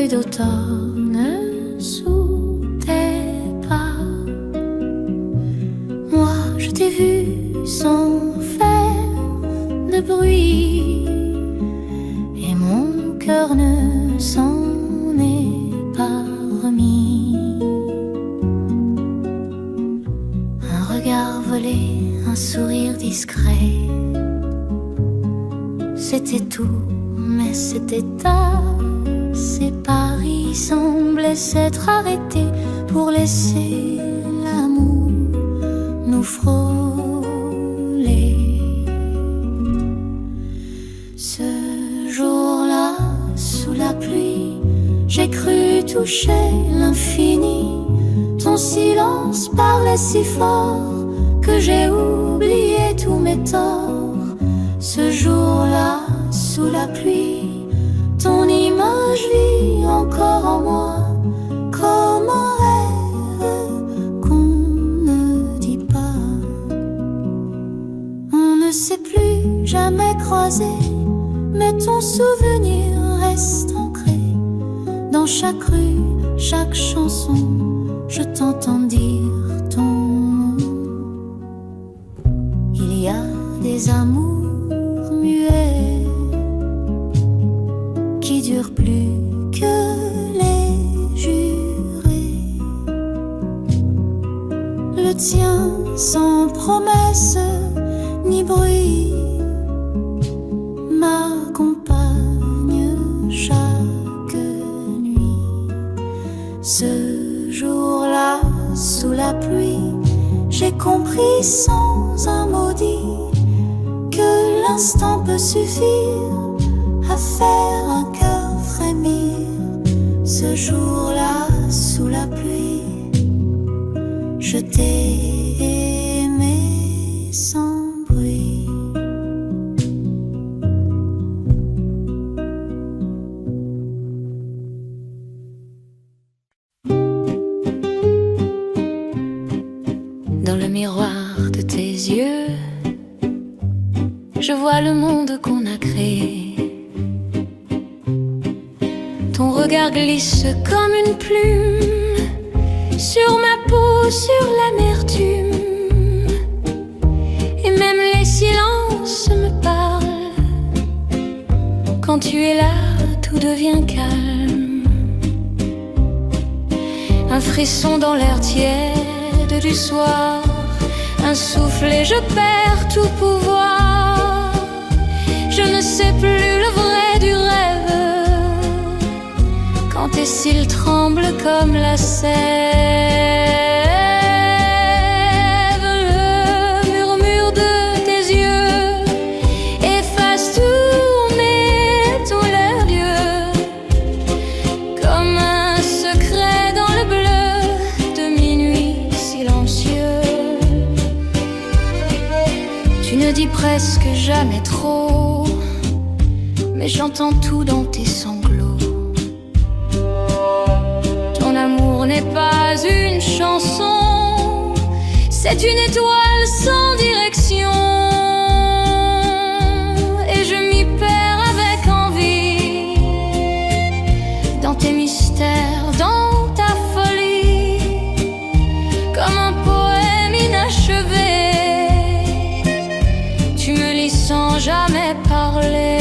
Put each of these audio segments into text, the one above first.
pluie d'automne sous tes pas. Moi je t'ai vu sans faire de bruit, et mon cœur ne s'en est pas remis. Un regard volé, un sourire discret, c'était tout, mais c'était assez. Paris semblait s'être arrêté pour laisser l'amour nous frôler. Ce jour-là, sous la pluie, j'ai cru toucher l'infini. Ton silence parlait si fort que j'ai oublié tous mes torts. Ce jour-là, sous la pluie, ton image vit encore en moi, comme un rêve qu'on ne dit pas. On ne s'est plus jamais croisé, mais ton souvenir reste ancré. Dans chaque rue, chaque chanson, je t'entends dire ton nom. Il y a des amours muets qui durent plus que les jurés. Le tien sans promesse ni bruit m'accompagne chaque nuit. Ce jour-là, sous la pluie, j'ai compris sans un mot dit que l'instant peut suffire à faire un cœur frémir. Ce jour-là, sous la pluie, je t'ai aimé sans bruit. Dans le miroir de tes yeux, je vois le monde qu'on a créé. Ton regard glisse comme une plume sur ma peau, sur l'amertume. Et même les silences me parlent. Quand tu es là, tout devient calme. Un frisson dans l'air tiède du soir, un souffle et je perds tout pouvoir. Je ne sais plus le vrai du rêve quand tes cils tremblent comme la sève. Le murmure de tes yeux efface tous mes douleurs d'yeux, comme un secret dans le bleu de minuit silencieux. Tu ne dis presque jamais trop, mais j'entends tout dans tes sanglots. Ton amour n'est pas une chanson, c'est une étoile sans direction. Et je m'y perds avec envie, dans tes mystères, dans ta folie, comme un poème inachevé. Tu me lis sans jamais parler.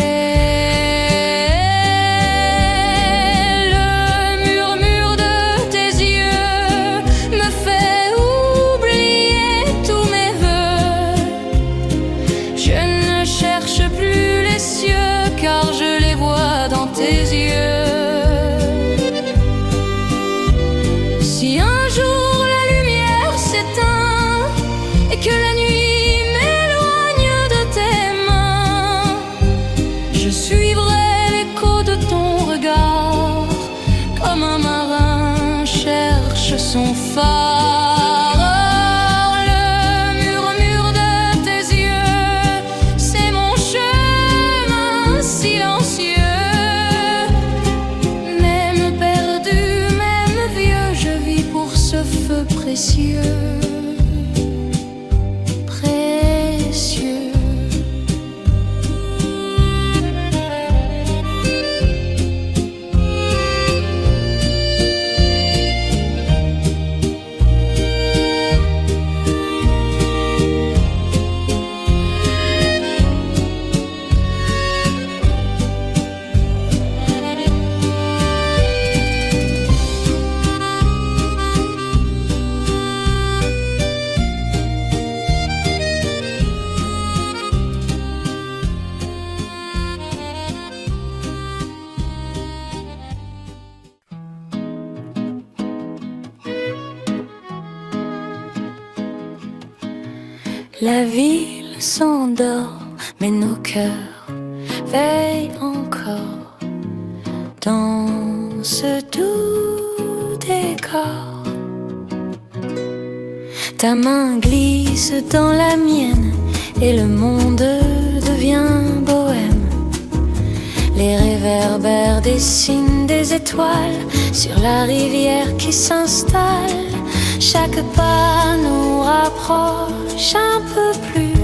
Son phare, le murmure de tes yeux, c'est mon chemin silencieux. Même perdu, même vieux, je vis pour ce feu précieux. La ville s'endort, mais nos cœurs veillent encore dans ce doux décor. Ta main glisse dans la mienne et le monde devient bohème. Les réverbères dessinent des étoiles sur la rivière qui s'installe. Chaque pas nous rapproche un peu plus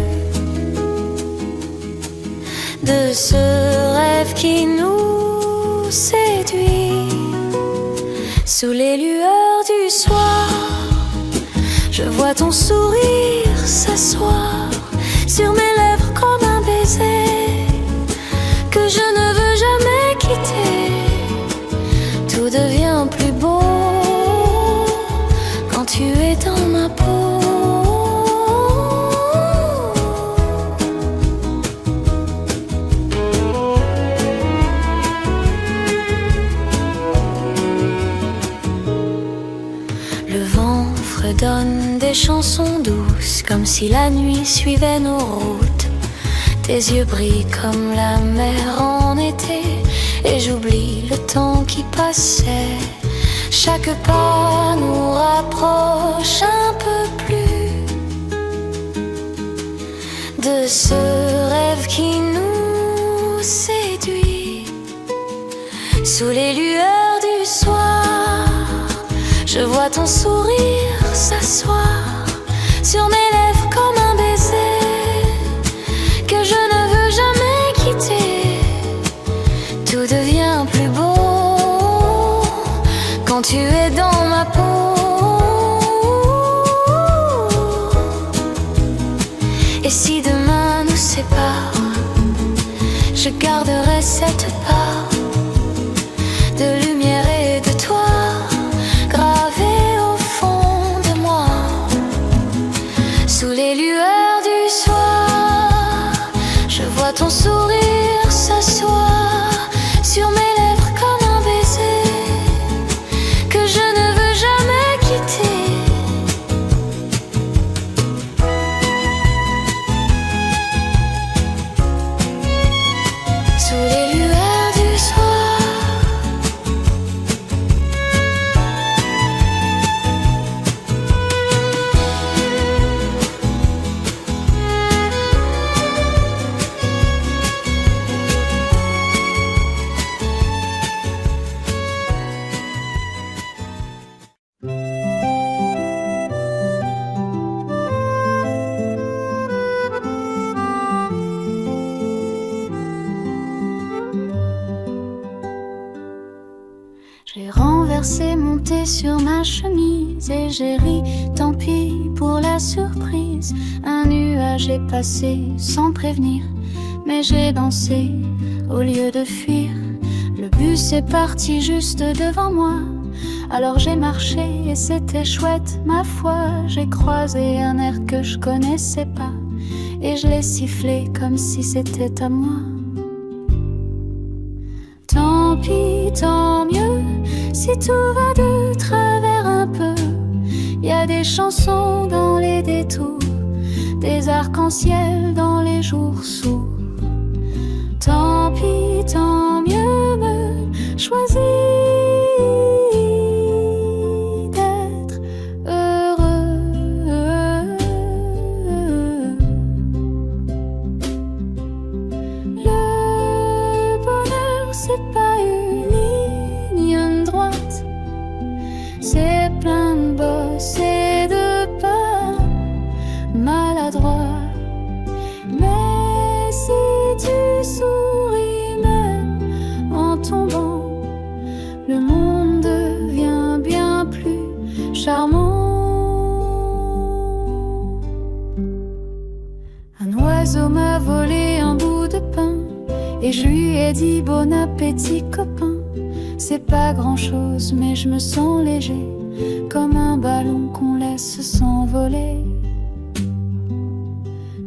de ce rêve qui nous séduit. Sous les lueurs du soir, je vois ton sourire s'asseoir sur mes lèvres comme un baiser que je ne veux jamais quitter. Tout devient plus beau quand tu es dans ma peau. Le vent fredonne des chansons douces comme si la nuit suivait nos routes. Tes yeux brillent comme la mer en été et j'oublie le temps qui passait. Chaque pas nous rapproche un peu plus de ce rêve qui nous séduit. Sous les lueurs du soir, je vois ton sourire s'asseoir sur mes lèvres comme un baiser que je ne veux jamais quitter. Tout devient plus beau quand tu es dans ma peau. Et si demain nous sépare, je garderai cette part de lumière et de toi gravée au fond de moi. Sous les lueurs du soir, je vois ton sourire s'asseoir sur mes lèvres comme un baiser que je ne veux jamais quitter. Sous les lueurs du soir, j'ai renversé mon thé sur ma chemise et j'ai ri, tant pis pour la surprise. Un nuage est passé sans prévenir, mais j'ai dansé au lieu de fuir. Le bus est parti juste devant moi, alors j'ai marché et c'était chouette, ma foi. J'ai croisé un air que je connaissais pas et je l'ai sifflé comme si c'était à moi. Tant pis, tant mieux, si tout va de travers un peu. Y a des chansons dans les détours, des arcs-en-ciel dans les jours sourds. Tant pis, tant mieux, me choisis d'être heureux. Le bonheur, c'est pas une ligne droite, c'est plein de bosses et de pas maladroits. Mais si tu souris même en tombant, le monde devient bien plus charmant. Un oiseau m'a volé un bout de pain et je lui ai dit bon appétit copain. C'est pas grand chose mais je me sens léger, comme un ballon qu'on laisse s'envoler.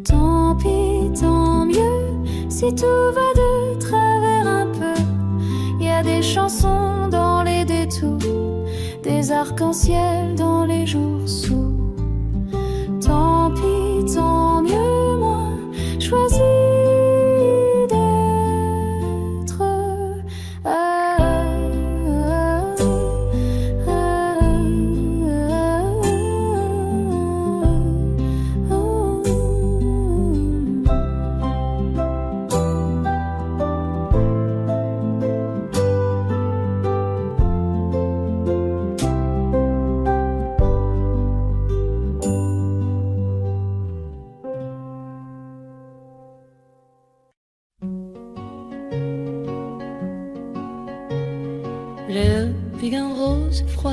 Tant pis, tant mieux, si tout va de travers un peu. Y a des chansons dans les détours, des arcs-en-ciel dans les jours sourds. Tant pis, tant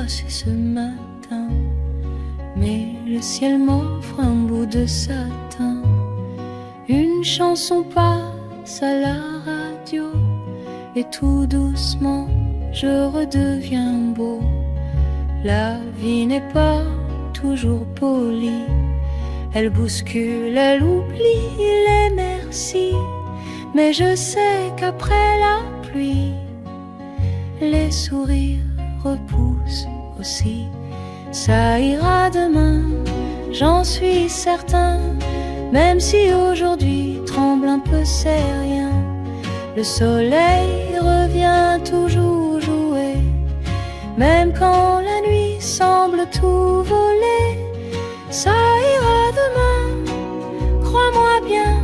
passer ce matin, mais le ciel m'offre un bout de satin. Une chanson passe à la radio, et tout doucement je redeviens beau. La vie n'est pas toujours polie, elle bouscule, elle oublie les merci. Mais je sais qu'après la pluie, les sourires repoussent aussi. Ça ira demain, j'en suis certain. Même si aujourd'hui tremble un peu, c'est rien. Le soleil revient toujours jouer, même quand la nuit semble tout voler. Ça ira demain, crois-moi bien.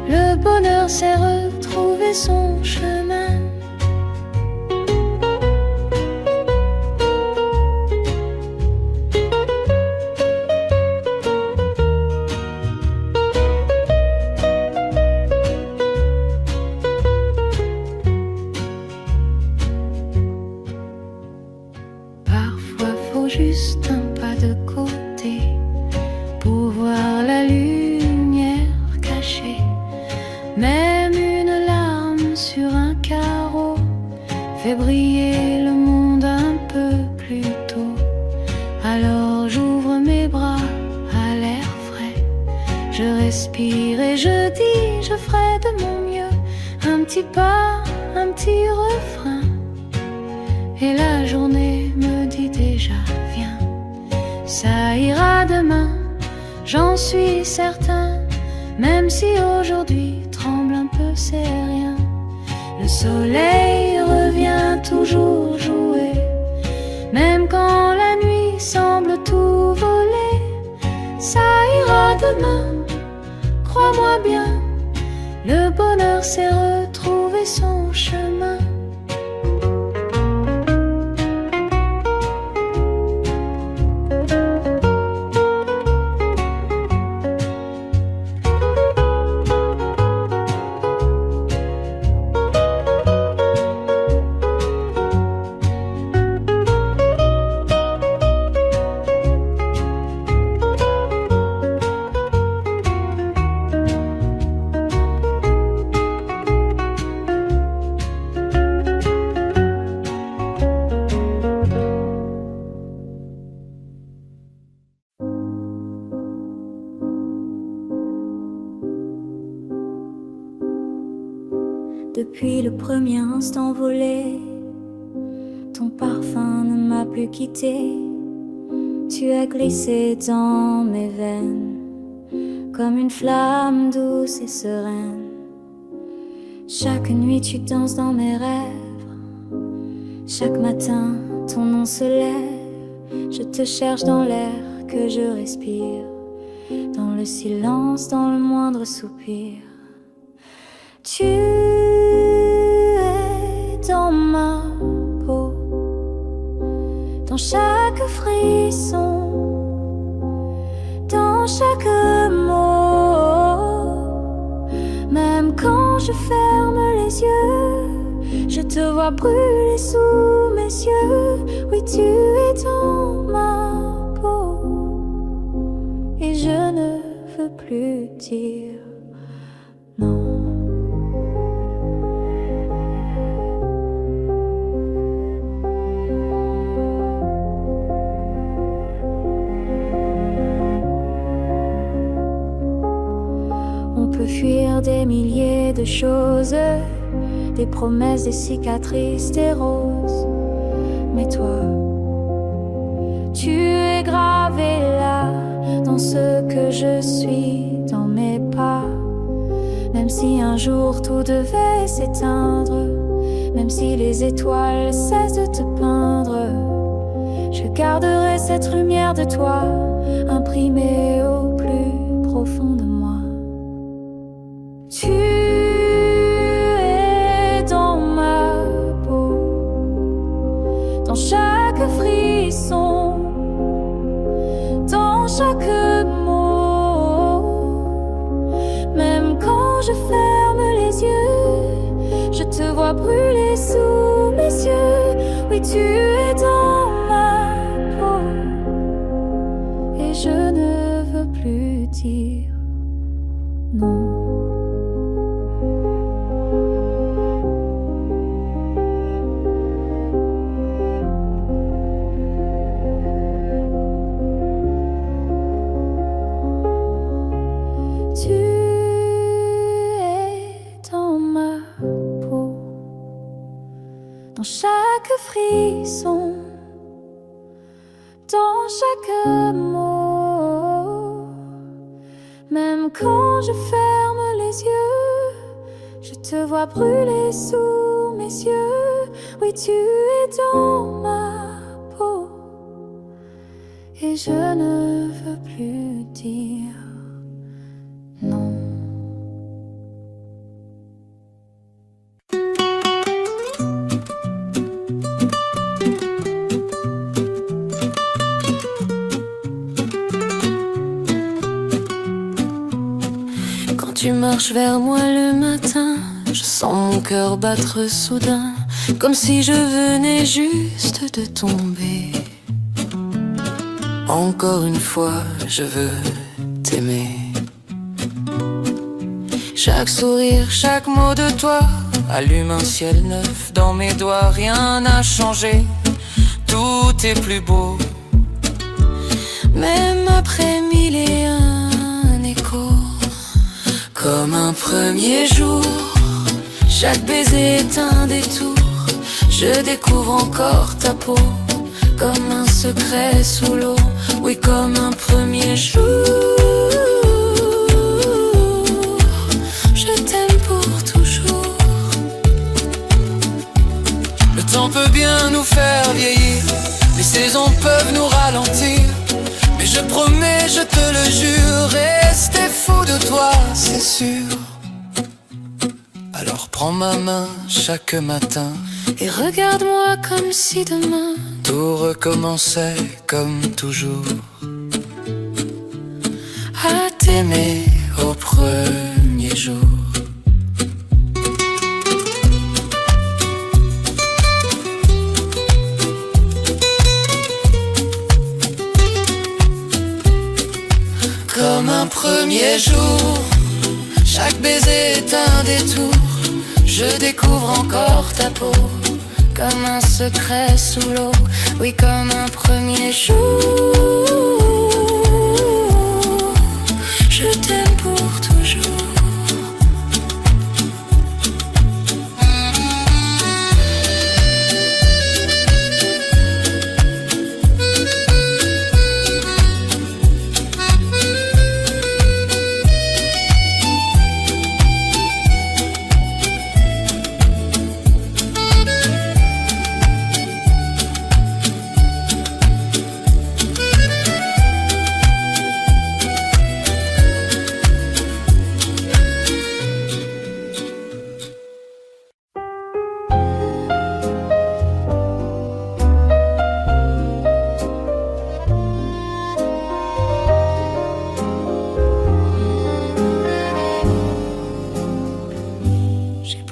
Le bonheur sait retrouver son chemin. Parfois faut juste un pas de côté pour voir la lumière cachée. Même une larme sur un carreau fait briller le monde un peu plus tôt. Alors j'ouvre mes bras à l'air frais, je respire et je dis je ferai de mon mieux. Un petit pas, un petit refrain, et la journée me dit déjà viens. Ça ira demain, j'en suis certain. Même si aujourd'hui tremble un peu, c'est rien. Le soleil revient toujours jouer, même quand la nuit semble tout voler. Ça ira demain, crois-moi bien. Le bonheur sait retrouver son chemin. Depuis le premier instant volé, ton parfum ne m'a plus quitté. Tu as glissé dans mes veines comme une flamme douce et sereine. Chaque nuit tu danses dans mes rêves, chaque matin ton nom se lève. Je te cherche dans l'air que je respire, dans le silence, dans le moindre soupir. Tu es dans ma peau, dans chaque frisson, dans chaque mot. Même quand je ferme les yeux, je te vois brûler sous mes yeux. Oui, tu es dans ma peau, et je ne veux plus dire non. On peut fuir des milliers de choses, des promesses, des cicatrices, des roses. Mais toi, tu es gravé là, dans ce que je suis, dans mes pas. Même si un jour tout devait s'éteindre, même si les étoiles cessent de te peindre, je garderai cette lumière de toi, imprimée au plus profond de moi. Tu es dans ma peau, dans chaque frisson, dans chaque mot. Même quand je ferme les yeux, je te vois brûler sous mes yeux. Oui, tu es dans ma chaque frisson, dans chaque mot. Même quand je ferme les yeux, je te vois brûler sous mes yeux. Oui, tu es dans ma peau, et je ne veux plus dire non. Quand tu marches vers moi le matin, je sens mon cœur battre soudain, comme si je venais juste de tomber. Encore une fois, je veux t'aimer. Chaque sourire, chaque mot de toi allume un ciel neuf dans mes doigts. Rien n'a changé, tout est plus beau. Même après 1001 échos, comme un premier jour, chaque baiser est un détour. Je découvre encore ta peau, comme un secret sous l'eau. Oui, comme un premier jour. Je t'aime pour toujours. Le temps peut bien nous faire vieillir, les saisons peuvent nous ralentir, mais je promets, je te le jure, rester fou de toi, c'est sûr. Alors prends ma main chaque matin et regarde-moi comme si demain tout recommençait comme toujours. À t'aimer au premier jour. Comme un premier jour, chaque baiser est un détour. Je découvre encore ta peau, comme un secret sous l'eau. Oui, comme un premier jour. Je t'aime pour toujours.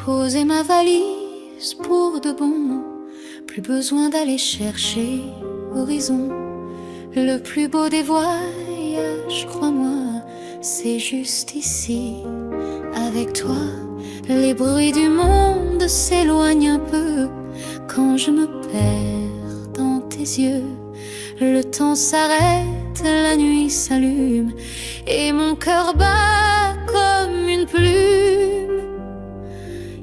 Posé ma valise pour de bon, plus besoin d'aller chercher horizon. Le plus beau des voyages, crois-moi, c'est juste ici. Avec toi, les bruits du monde s'éloignent un peu. Quand je me perds dans tes yeux, le temps s'arrête, la nuit s'allume, et mon cœur bat comme une plume.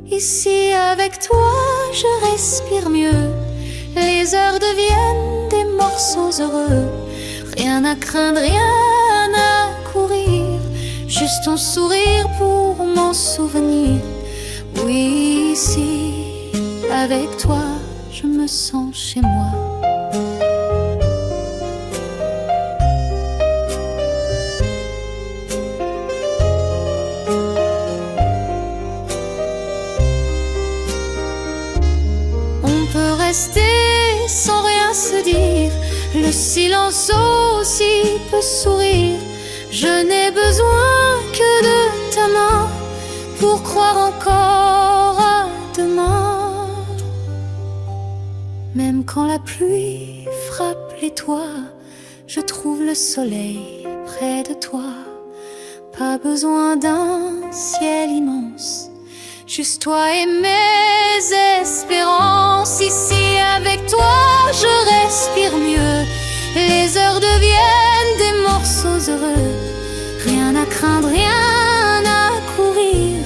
Ici avec toi, je respire mieux. Les heures deviennent des morceaux heureux. Rien à craindre, rien à courir. Juste ton sourire pour m'en souvenir. Oui, ici avec toi, je me sens chez moi. Rester sans rien se dire, le silence aussi peut sourire. Je n'ai besoin que de ta main pour croire encore à demain. Même quand la pluie frappe les toits, je trouve le soleil près de toi. Pas besoin d'un ciel immense, juste toi et mes espérances. Ici avec toi, je respire mieux. Les heures deviennent des morceaux heureux. Rien à craindre, rien à courir.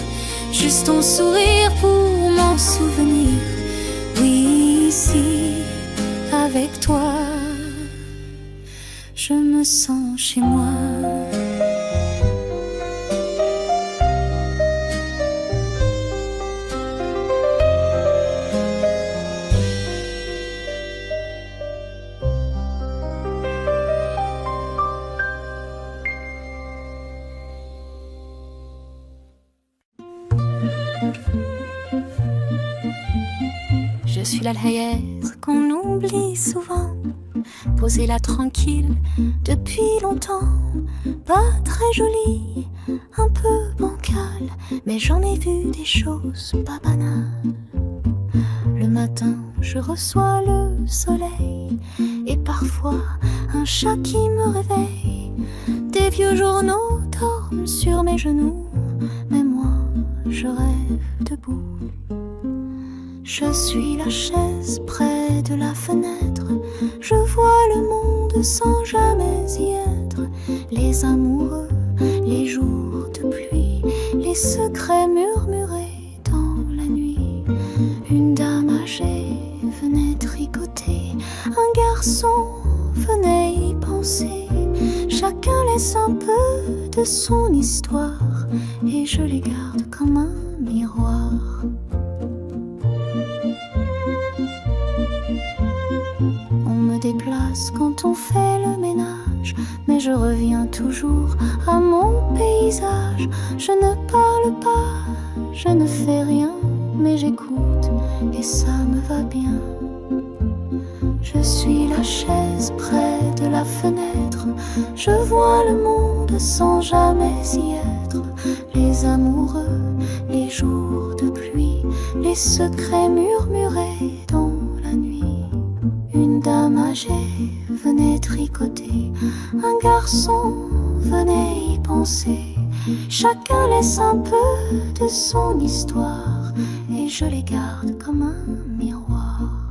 Juste ton sourire pour m'en souvenir. Oui, ici je me sens chez moi. Je suis l'Alhaïère qu'on oublie souvent, posée là tranquille depuis longtemps. Pas très jolie, un peu bancale, mais j'en ai vu des choses pas banales. Le matin, je reçois le soleil et parfois un chat qui me réveille. Des vieux journaux dorment sur mes genoux, mais moi, je rêve debout. Je suis la chaise près de la fenêtre, je vois le monde sans jamais y être. Les amoureux, les jours de pluie, les secrets murmurés dans la nuit. Une dame âgée venait tricoter, un garçon venait y penser. Chacun laisse un peu de son histoire et je les garde comme un miroir. Déplace quand on fait le ménage, mais je reviens toujours à mon paysage. Je ne parle pas, je ne fais rien, mais j'écoute et ça me va bien. Je suis la chaise près de la fenêtre, je vois le monde sans jamais y être. Les amoureux, les jours de pluie, les secrets murmurés dans la nuit. Une dame âgée venait tricoter, un garçon venait y penser. Chacun laisse un peu de son histoire et je les garde comme un miroir.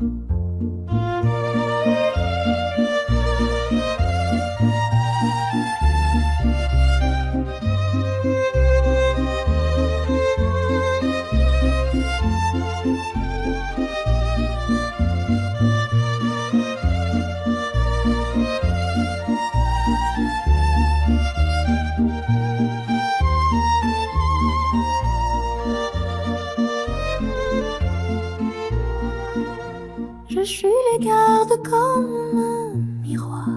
Je les garde comme un miroir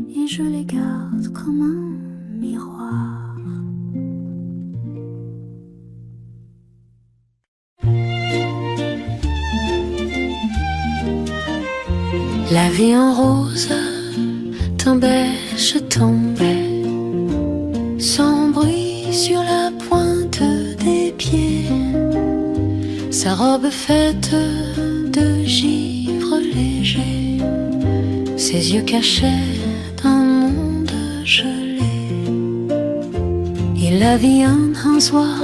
et je les garde comme un miroir. La vie en rose tombait, je tombais, sans bruit sur la pointe des pieds. Sa robe faite de givre léger, ses yeux cachés d'un monde gelé. Il la vit un soir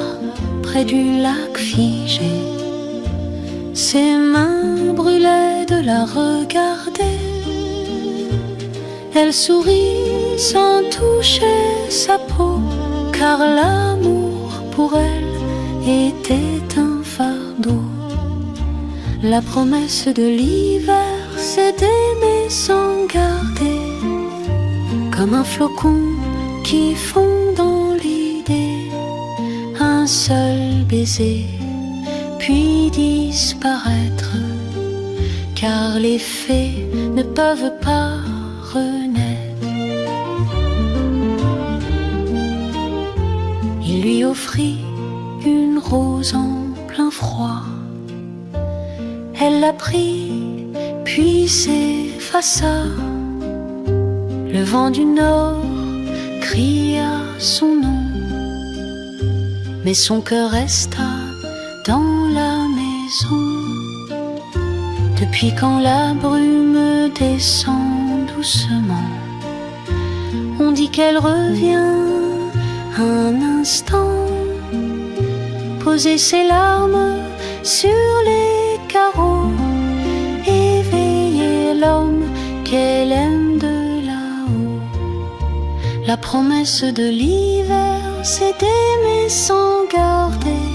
près du lac figé, ses mains brûlaient de la regarder. Elle sourit sans toucher sa peau, car l'amour pour elle était un fardeau. La promesse de l'hiver, c'est d'aimer sans garder, comme un flocon qui fond dans l'idée. Un seul baiser, puis disparaître, car les fées ne peuvent pas renaître. Il lui offrit une rose en plein froid. Elle l'a pris, puis s'effaça. Le vent du nord cria son nom, mais son cœur resta dans la maison. Depuis quand la brume descend doucement, on dit qu'elle revient un instant, poser ses larmes sur les carreaux, éveiller l'homme qu'elle aime de là-haut. La promesse de l'hiver, c'est d'aimer sans garder,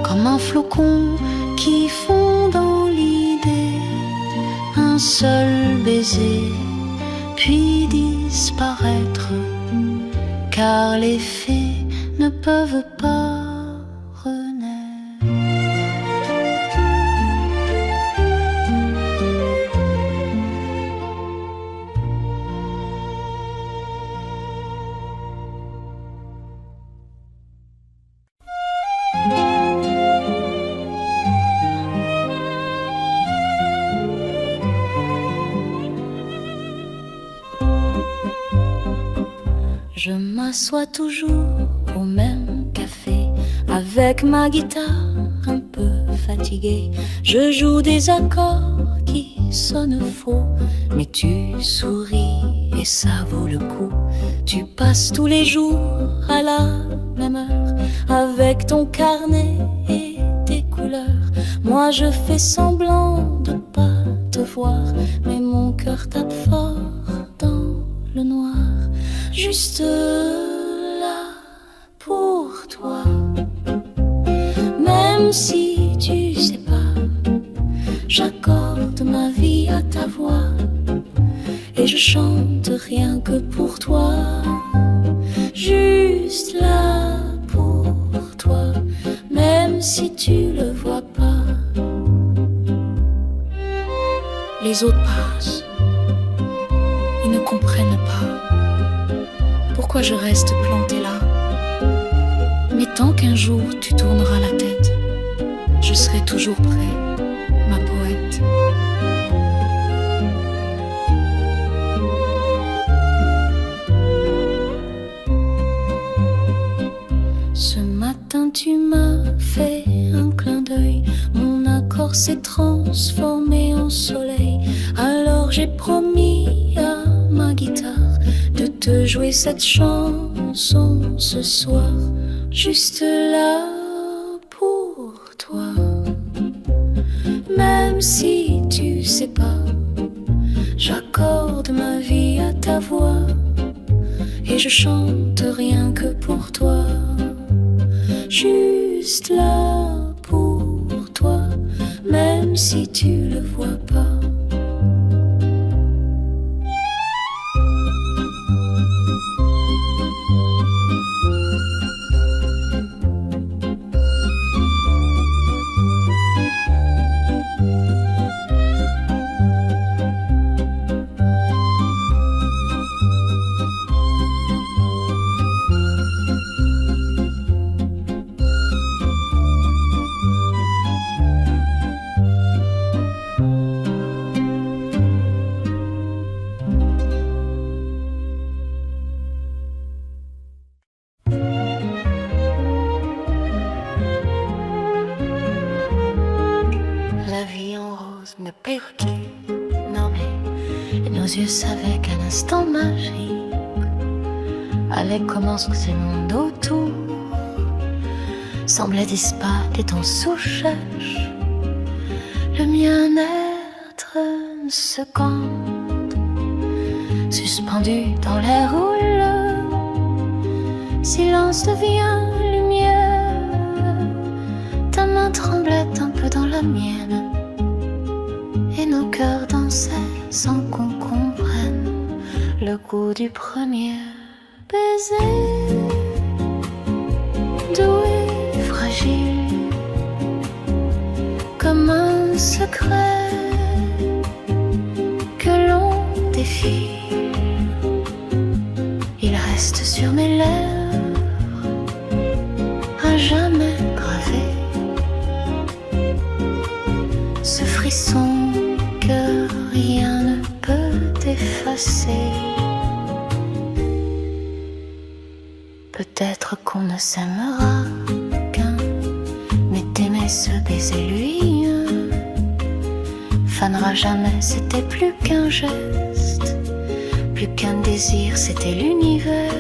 comme un flocon qui fond dans l'idée. Un seul baiser, puis disparaître, car les fées ne peuvent pas renaître. Je m'assois toujours au même café avec ma guitare un peu fatiguée. Je joue des accords qui sonnent faux, mais tu souris et ça vaut le coup. Tu passes tous les jours à la même heure avec ton carnet et tes couleurs. Moi je fais semblant de pas te voir, mais mon cœur tape fort dans le noir. Juste là pour toi, même si tu sais pas, j'accorde ma vie à ta voix et je chante rien que pour toi. Juste là pour toi, même si tu le vois pas. Les autres passent, ils ne comprennent pas pourquoi je reste plantée là. Mais tant qu'un jour tu tourneras la tête, je serai toujours prêt, ma poète. Ce matin tu m'as fait un clin d'œil, mon accord s'est transformé en soleil. Alors j'ai promis à ma guitare de te jouer cette chanson ce soir, juste là pour toi. Même si tu sais pas, j'accorde ma vie à ta voix et je chante rien que pour toi. Juste là pour toi, même si tu le vois pas. Yeux savaient qu'un instant magique allait commencer ce monde autour, semblait disparaître et ton sous-cherche. Le mien-être se compte, suspendu dans l'air où le silence devient lumière. Ta main tremblait un peu dans la mienne et nos cœurs dansaient sans qu'on comprenne le goût du premier baiser. Doux et fragile comme un secret que l'on défile, il reste sur mes lèvres à jamais gravé ce frisson que rien ne peut effacer. Peut-être qu'on ne s'aimera qu'un, mais t'aimer ce baiser lui fanera jamais. C'était plus qu'un geste, plus qu'un désir, c'était l'univers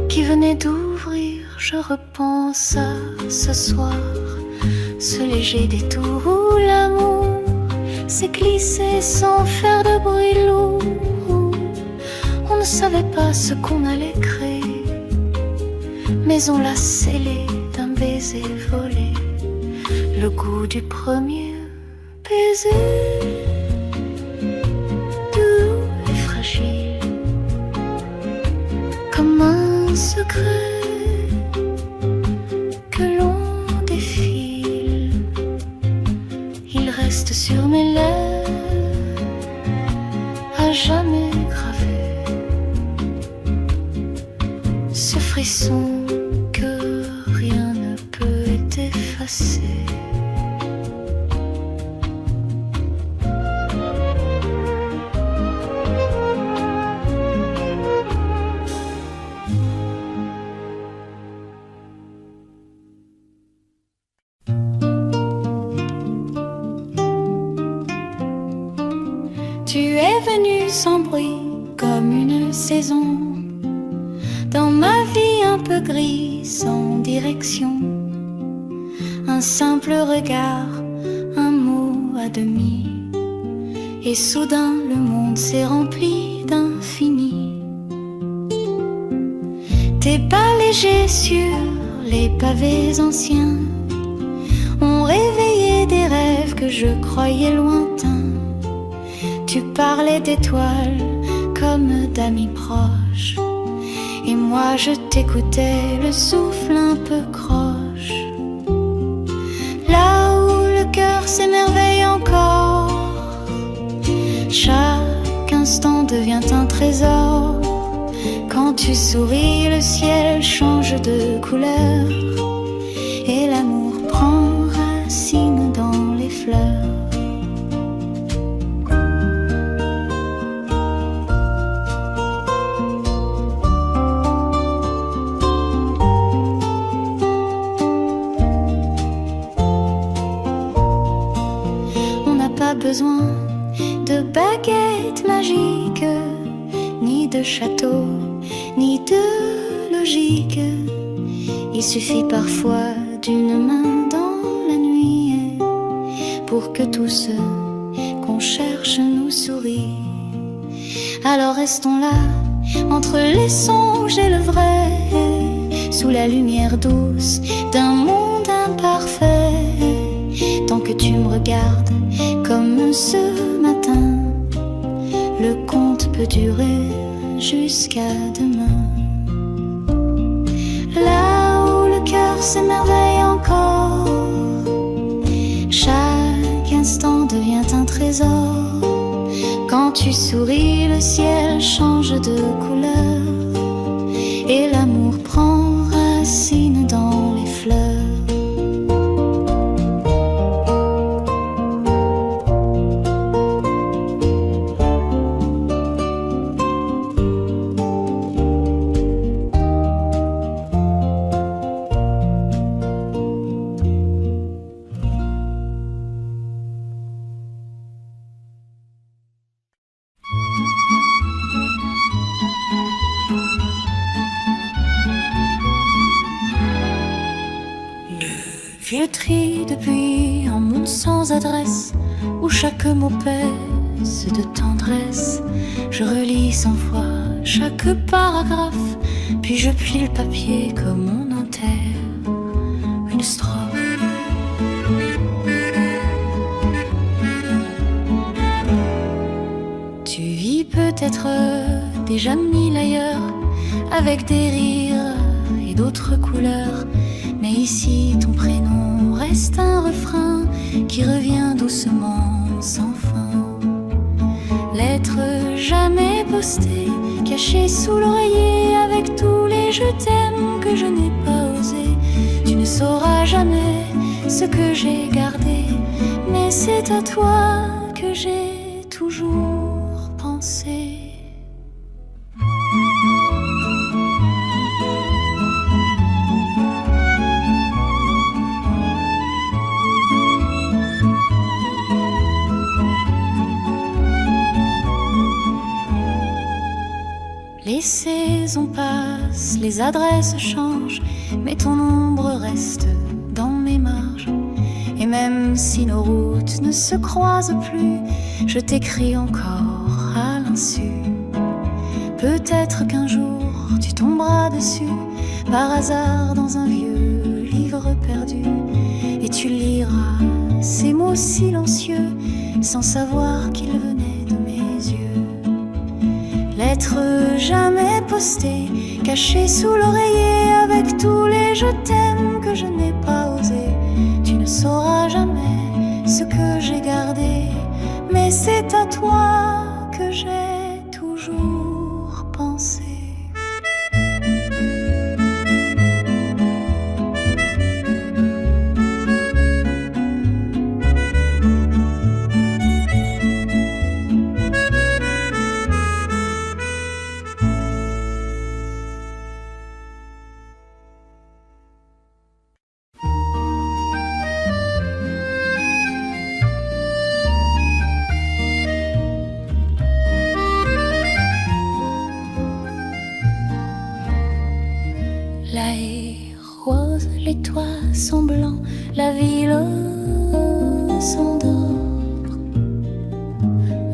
qui venait d'ouvrir. Je repense à ce soir, ce léger détour où l'amour s'est glissé sans faire de bruit lourd. On ne savait pas ce qu'on allait créer, mais on l'a scellé d'un baiser volé, le goût du premier baiser. Doux et cru que l'on défile. Il reste sur mes lèvres à jamais gravé ce frisson que rien ne peut effacer. Tu es venu sans bruit comme une saison dans ma vie un peu grise sans direction. Un simple regard, un mot à demi, et soudain le monde s'est rempli d'infini. Tes pas légers sur les pavés anciens ont réveillé des rêves que je croyais lointains. Tu parlais d'étoiles comme d'amis proches, et moi je t'écoutais, le souffle un peu croche. Là où le cœur s'émerveille encore, chaque instant devient un trésor. Quand tu souris, le ciel change de couleur, et l'amour prend racine dans les fleurs. Besoin de baguettes magiques, ni de château, ni de logique. Il suffit parfois d'une main dans la nuit pour que tout ce qu'on cherche nous sourie. Alors restons là, entre les songes et le vrai, sous la lumière douce d'un monde imparfait. Tant que tu me regardes comme ce matin, le conte peut durer jusqu'à demain. Là où le cœur s'émerveille encore, chaque instant devient un trésor. Quand tu souris, le ciel change de couleur, et l'amour prend racine dans les fleurs. Filtré depuis un monde sans adresse, où chaque mot pèse de tendresse. Je relis 100 fois chaque paragraphe, puis je plie le papier comme on enterre une strophe. Tu vis peut-être déjà 1000 ailleurs, avec des rires et d'autres couleurs, mais ici ton prénom reste un refrain qui revient doucement sans fin. Lettre jamais postée, cachée sous l'oreiller, avec tous les je t'aime que je n'ai pas osé. Tu ne sauras jamais ce que j'ai gardé, mais c'est à toi que j'ai toujours pensé. Les saisons passent, les adresses changent, mais ton ombre reste dans mes marges. Et même si nos routes ne se croisent plus, je t'écris encore à l'insu. Peut-être qu'un jour tu tomberas dessus, par hasard dans un vieux livre perdu, et tu liras ces mots silencieux, sans savoir qu'ils venaient de mes yeux. lettre jamais postée, cachée sous l'oreiller avec tous les je t'aime que je n'ai pas osé. Tu ne sauras jamais ce que j'ai gardé, mais c'est à toi que j'ai toujours pensé. La haie rose, les toits sont blancs, la ville s'endort.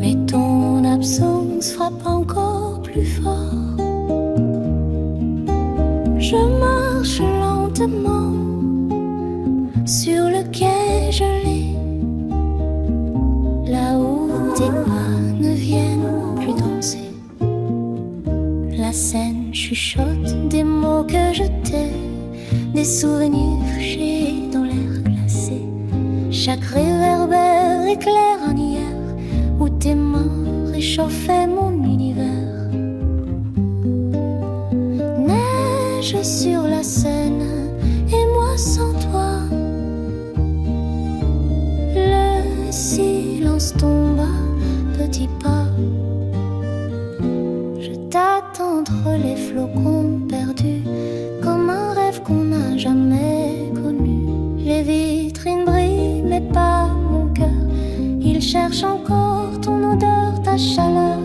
Mais ton absence frappe encore plus fort. Je marche lentement sur le quai gelé, là où tes pas ne viennent plus danser. La Seine chuchote des mots que je t'ai, des souvenirs fichés dans l'air glacé. Chaque réverbère éclaire un hier où tes mains réchauffaient mon univers. Neige sur la Seine et moi sans toi. Le silence tombe à petits pas. T'attends entre les flocons perdus, comme un rêve qu'on n'a jamais connu. Les vitrines brillent, mais pas mon cœur. Il cherche encore ton odeur, ta chaleur.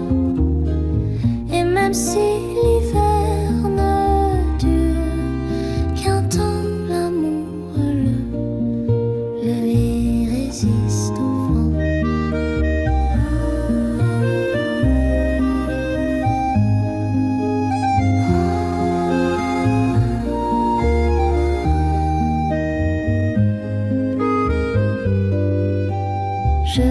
Et même si l'hiver ne dure qu'un temps, l'amour le résiste au vent. Je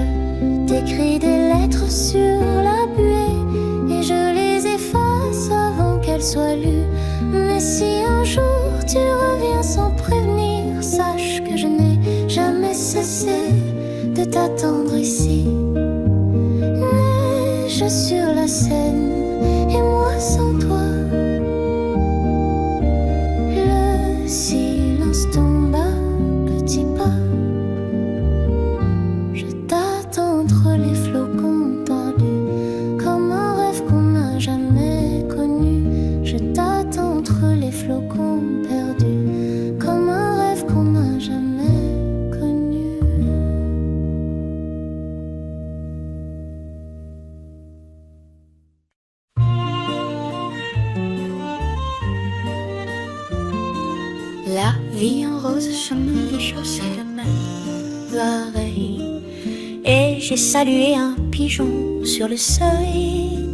t'écris des lettres sur la buée et je les efface avant qu'elles soient lues. Mais si un jour tu reviens sans prévenir, sache que je n'ai jamais cessé de t'attendre ici. Neige sur la Seine et moi sans toi. Le silence tombe à petits pas. Entre les flocons tordus, comme un rêve qu'on n'a jamais connu. Je t'attends entre les flocons perdus, comme un rêve qu'on n'a jamais connu. La vie en rose, chemin des chaussées de mes oreilles. Et j'ai salué un pigeon sur le seuil.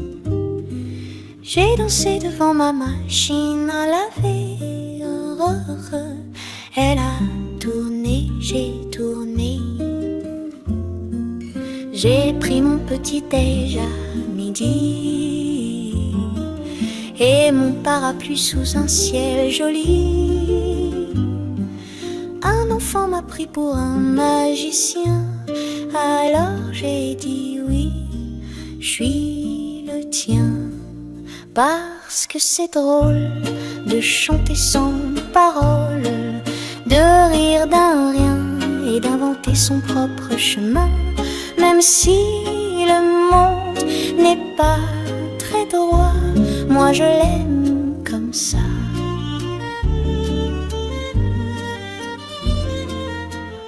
J'ai dansé devant ma machine à laver. Heureux, elle a tourné, j'ai tourné. J'ai pris mon petit déj à midi et mon parapluie sous un ciel joli. Un enfant m'a pris pour un magicien. Alors j'ai dit oui, je suis le tien. Parce que c'est drôle de chanter sans parole, de rire d'un rien et d'inventer son propre chemin. Même si le monde n'est pas très droit, moi je l'aime comme ça.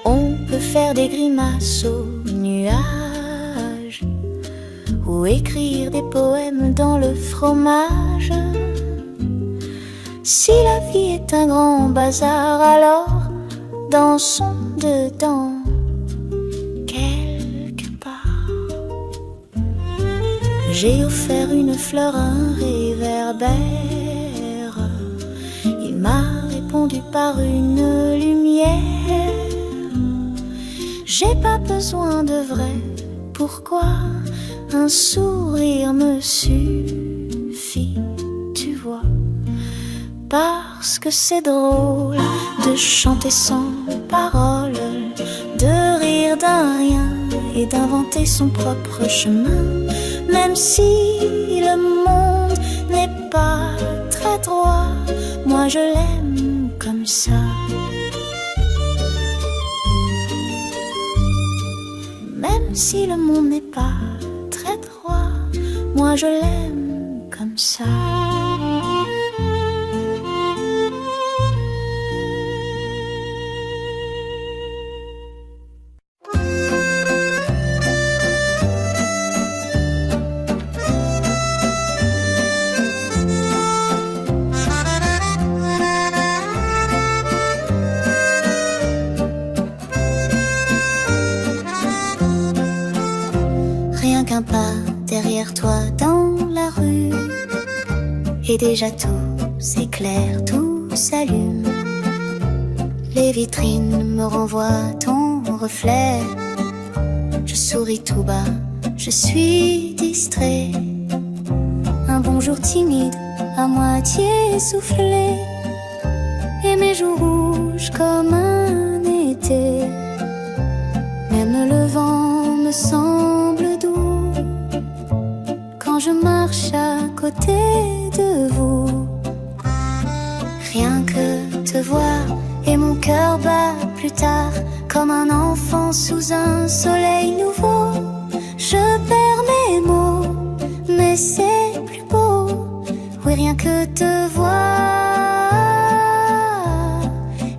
On peut faire des grimaces aux nuages ou écrire des poèmes dans le fromage. Si la vie est un grand bazar, alors dansons dedans quelque part. J'ai offert une fleur à un réverbère. Il m'a répondu par une lumière. J'ai pas besoin de vrai, pourquoi un sourire me suffit. suffit, tu vois. Parce que c'est drôle de chanter sans parole, de rire d'un rien et d'inventer son propre chemin. Même si le monde n'est pas très droit, moi je l'aime comme ça. Même si le monde n'est pas très droit, moi je l'aime comme ça. Rien qu'un pas derrière toi dans la rue, et déjà tout s'éclaire, tout s'allume. Les vitrines me renvoient ton reflet. Je souris tout bas, je suis distrait. Un bonjour timide, à moitié essoufflé, et mes joues rouges comme un été. Même le vent me semble doux quand je marche à côté de vous. Rien que te voir et mon cœur bat plus tard comme un enfant sous un soleil nouveau. Je perds mes mots, mais c'est plus beau. Oui, rien que te voir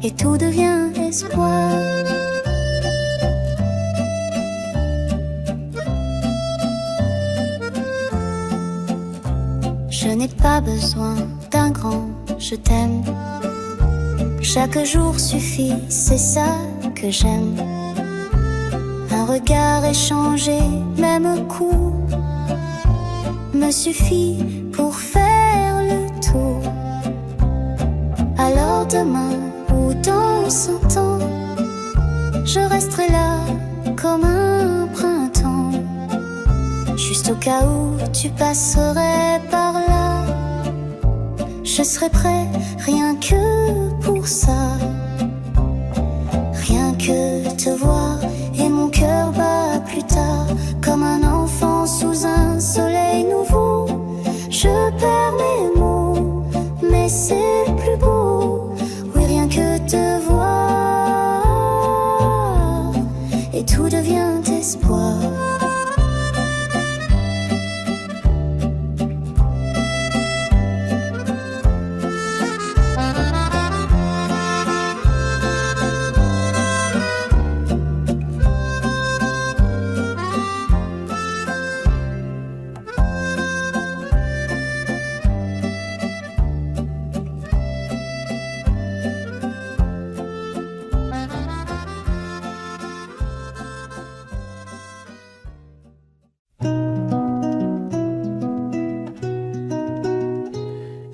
et tout devient espoir. Je n'ai pas besoin d'un grand je t'aime. Chaque jour suffit, c'est ça que j'aime. Un regard échangé, même coup, me suffit pour faire le tour. Alors demain ou dans 100 ans, je resterai là comme un printemps, juste au cas où tu passerais par là. Je serai prêt rien que pour ça. Rien que te voir et mon cœur bat plus tard comme un enfant sous un soleil nouveau. Je perds mes mots, mais c'est plus beau. Oui, rien que te voir et tout devient espoir.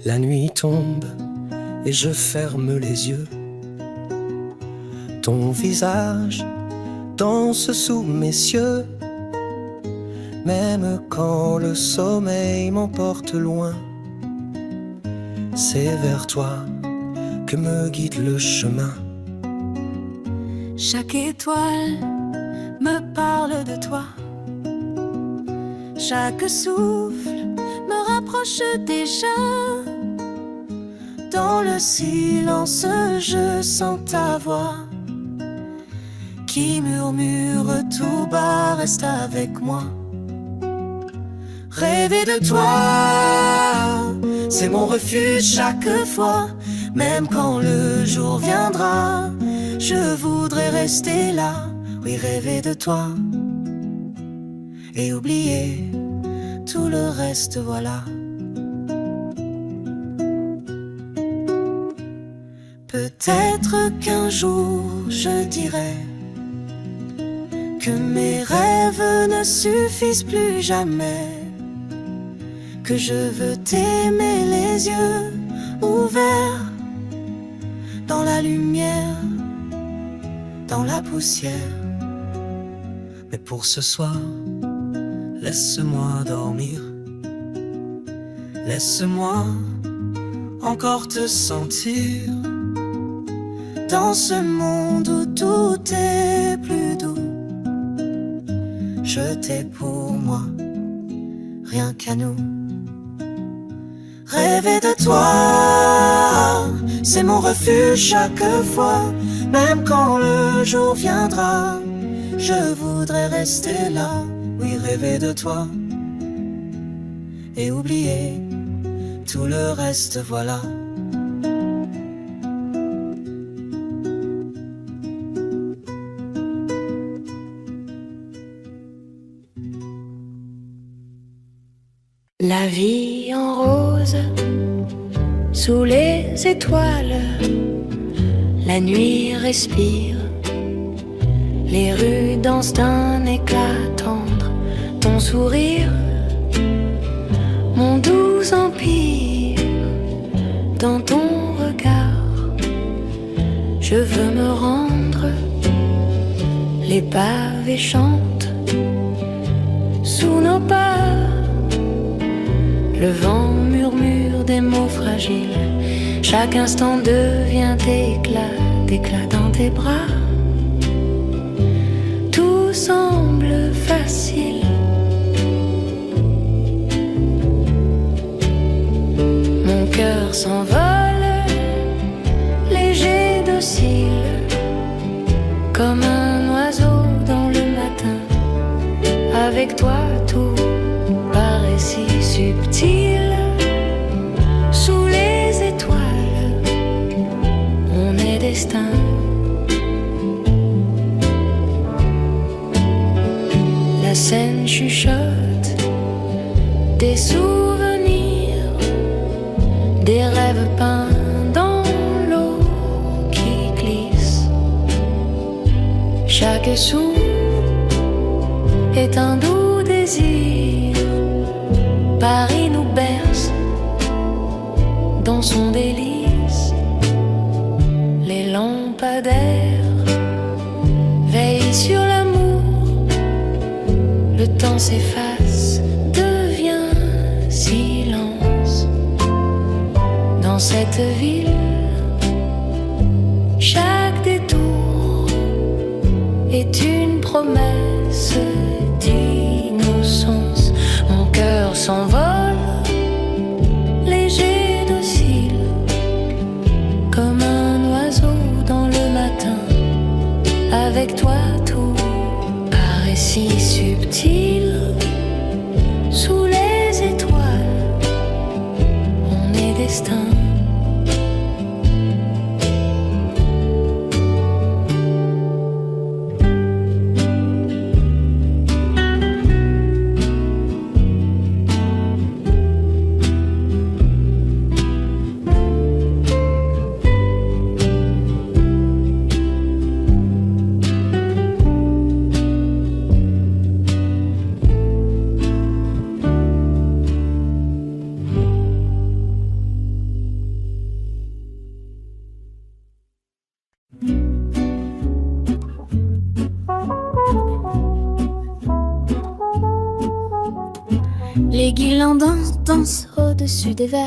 La nuit tombe et je ferme les yeux. Ton visage danse sous mes cieux. Même quand le sommeil m'emporte loin, c'est vers toi que me guide le chemin. Chaque étoile me parle de toi. Chaque souffle me rapproche déjà. Dans le silence, je sens ta voix qui murmure tout bas, reste avec moi. Rêver de toi, c'est mon refuge chaque fois. Même quand le jour viendra, je voudrais rester là. Oui, rêver de toi et oublier tout le reste, voilà. Peut-être qu'un jour je dirai que mes rêves ne suffisent plus jamais, que je veux t'aimer les yeux ouverts, dans la lumière, dans la poussière. Mais pour ce soir, laisse-moi dormir. Laisse-moi encore te sentir dans ce monde où tout est plus doux. Je t'ai pour moi, rien qu'à nous. Rêver de toi, c'est mon refuge chaque fois. Même quand le jour viendra, je voudrais rester là. Oui, rêver de toi et oublier tout le reste, voilà. La vie en rose, sous les étoiles, la nuit respire, les rues dansent d'un éclat tendre, ton sourire, mon doux empire, dans ton regard, je veux me rendre, les pavés chantent, sous nos pas. Le vent murmure des mots fragiles. Chaque instant devient éclat, d'éclat dans tes bras. Tout semble facile. Mon cœur s'envole, léger, docile, comme un oiseau dans le matin. Avec toi tout paraît si subtil. Sous les étoiles, on est destin. La scène chuchote des souvenirs, des rêves peints dans l'eau qui glisse. Chaque sou est un doux désir. Paris nous berce dans son délice. Les lampadaires veillent sur l'amour. Le temps s'efface, devient silence. Dans cette ville, chaque détour est une promesse d'innocence. Mon cœur s'envole, léger, docile, comme un oiseau dans le matin. Avec toi tout paraît si subtil. Sous les étoiles, on est destin. Les guirlandes dansent au-dessus des verres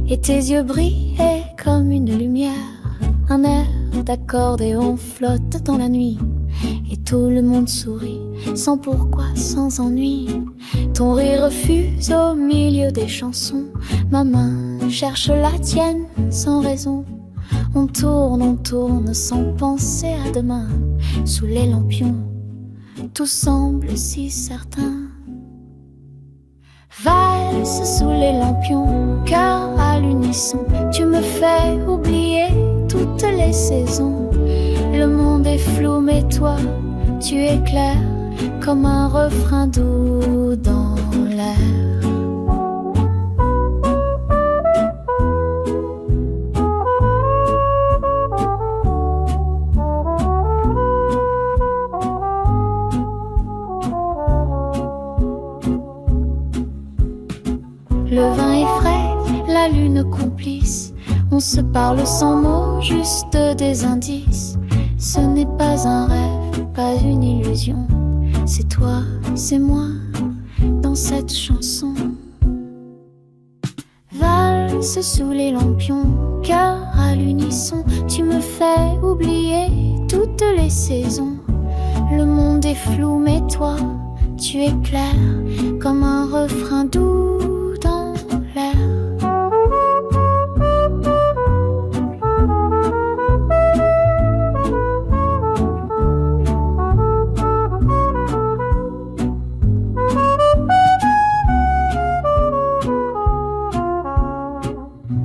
et tes yeux brillaient comme une lumière. Un air d'accordéon flotte dans la nuit et tout le monde sourit, sans pourquoi, sans ennui. Ton rire refuse au milieu des chansons. Ma main cherche la tienne sans raison. On tourne sans penser à demain. Sous les lampions, tout semble si certain. Valse sous les lampions, cœur à l'unisson. Tu me fais oublier toutes les saisons. Le monde est flou mais toi, tu éclaires comme un refrain doux dans l'air. Le vin est frais, la lune complice. On se parle sans mots, juste des indices. Ce n'est pas un rêve, pas une illusion. C'est toi, c'est moi, dans cette chanson. Valse sous les lampions, cœur à l'unisson. Tu me fais oublier toutes les saisons. Le monde est flou mais toi, tu éclaires comme un refrain doux dans l'air.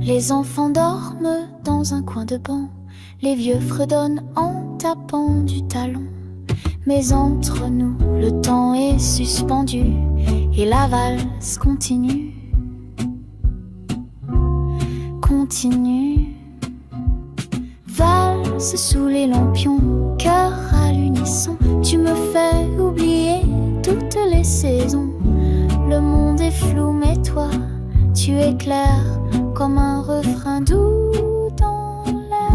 Les enfants dorment dans un coin de banc, les vieux fredonnent en tapant du talon. Mais entre nous, le temps est suspendu et la valse continue. Continue. Valse sous les lampions, cœur à l'unisson. Tu me fais oublier toutes les saisons. Le monde est flou mais toi, tu éclaires comme un refrain doux dans l'air.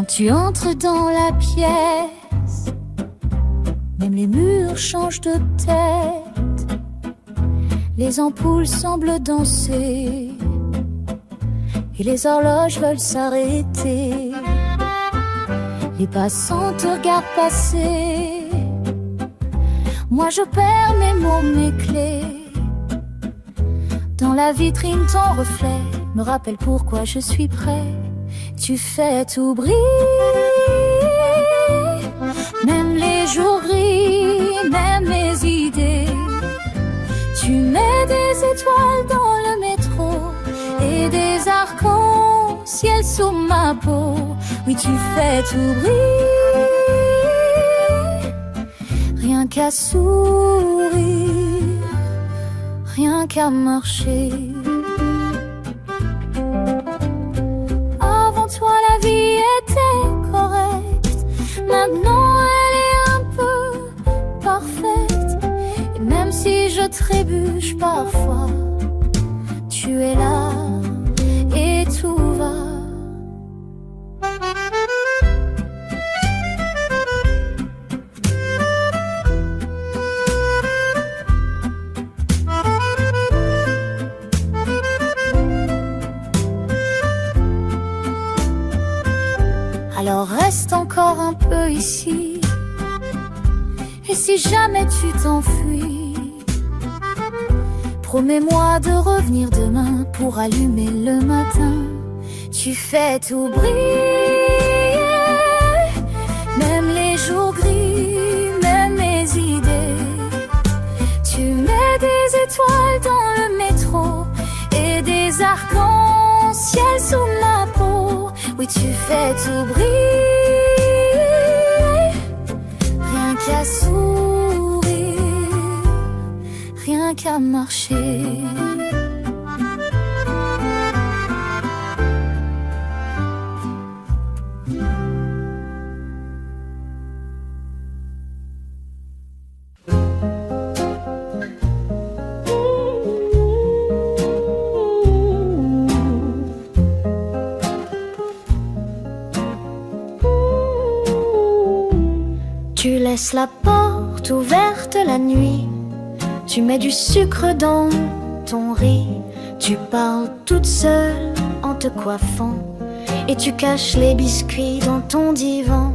Tu entres dans la pièce, même les murs changent de tête. Les ampoules semblent danser et les horloges veulent s'arrêter. Les passants te regardent passer. Moi je perds mes mots, mes clés. Dans la vitrine ton reflet me rappelle pourquoi je suis prêt. Tu fais tout briller, même les jours gris, même mes idées. Tu mets des étoiles dans le métro et des arcs-en-ciel sous ma peau. Oui, tu fais tout briller, rien qu'à sourire, rien qu'à marcher. Maintenant elle est un peu parfaite. Et même si je trébuche parfois, tu es là et tout va. Alors reste encore un peu ici. Et si jamais tu t'enfuis, promets-moi de revenir demain pour allumer le matin. Tu fais tout briller, même les jours gris, même mes idées. Tu mets des étoiles dans le métro et des arcs-en-ciel sous ma peau. Oui, tu fais tout briller, rien qu'à sourire, rien qu'à marcher. Tu laisses la porte ouverte la nuit. Tu mets du sucre dans ton riz. Tu parles toute seule en te coiffant. Et tu caches les biscuits dans ton divan.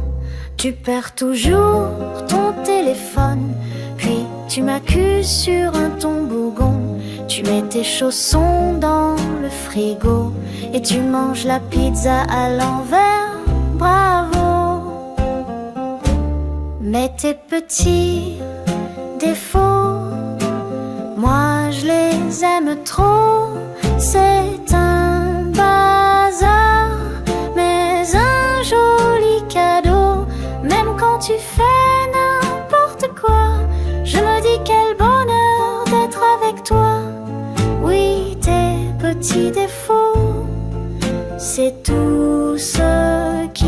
Tu perds toujours ton téléphone. Puis tu m'accuses sur un toboggan. Tu mets tes chaussons dans le frigo. Et tu manges la pizza à l'envers. Bravo! Mais tes petits défauts, moi je les aime trop. C'est un bazar, mais un joli cadeau. Même quand tu fais n'importe quoi, je me dis quel bonheur d'être avec toi. Oui, tes petits défauts, c'est tout ce qui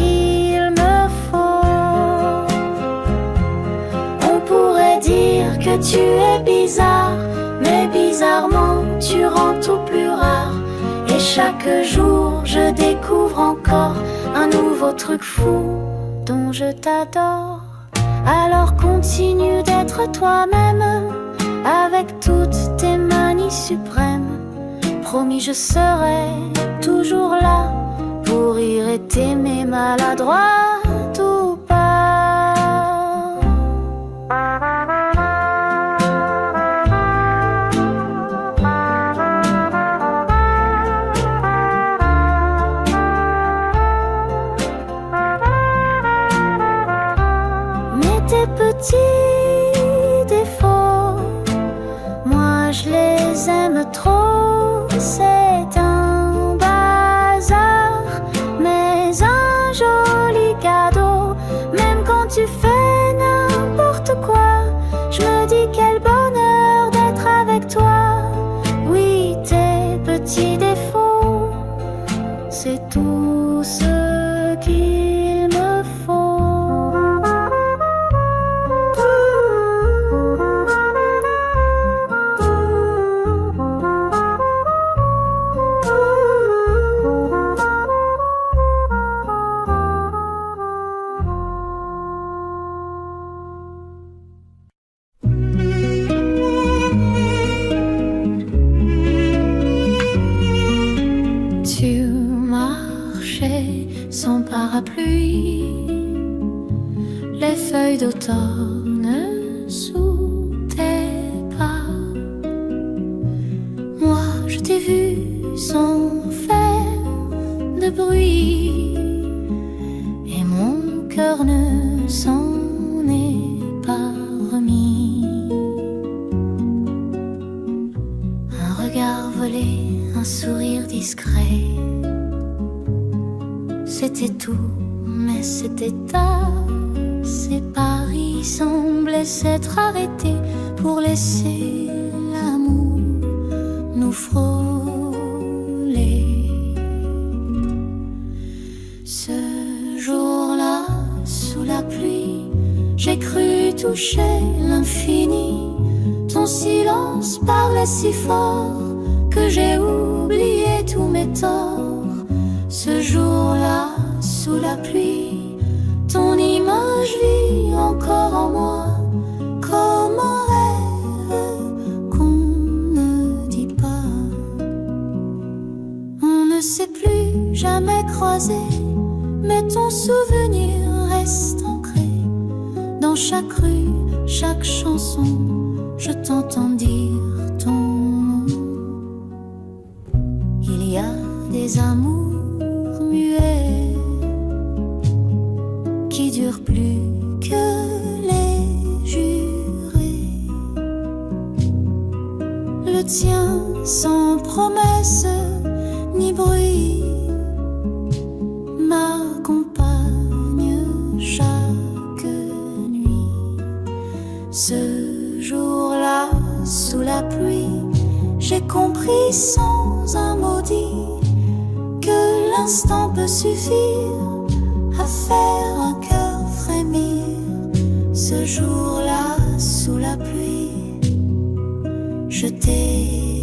Tu es bizarre, mais bizarrement tu rends tout plus rare. Et chaque jour je découvre encore un nouveau truc fou dont je t'adore. Alors continue d'être toi-même, avec toutes tes manies suprêmes. Promis, je serai toujours là pour rire et t'aimer maladroit ou pas. Mais tes petits défauts, moi je les aime trop. C'est un bazar, mais un joli cadeau. Même quand tu fais n'importe quoi, je me dis quel bonheur d'être avec toi. Oui, tes petits défauts, c'est tout ce qu'il me faut. Tu marchais sans parapluie, les feuilles d'automne sous tes pas. Moi je t'ai vu sans faire de bruit, et mon cœur ne s'en est pas remis. Un regard volé, un sourire discret, c'était tout, mais c'était assez. Paris semblait s'être arrêté pour laisser l'amour nous frôler. Ce jour-là, sous la pluie, j'ai cru toucher l'infini. Ton silence parlait si fort que j'ai oublié tous mes torts. Ce jour-là, sous la pluie, ton image vit encore en moi, comme un rêve qu'on ne dit pas. On ne s'est plus jamais croisé, mais ton souvenir reste ancré. Dans chaque rue, chaque chanson, je t'entends dire ton nom. Il y a des amours muets qui durent plus que les jurés. Le tien sans promesse ni bruit m'accompagne chaque nuit. Ce jour-là, sous la pluie, j'ai compris sans un mot dit que l'instant peut suffire à faire un cœur frémir. Ce jour-là, sous la pluie, je t'ai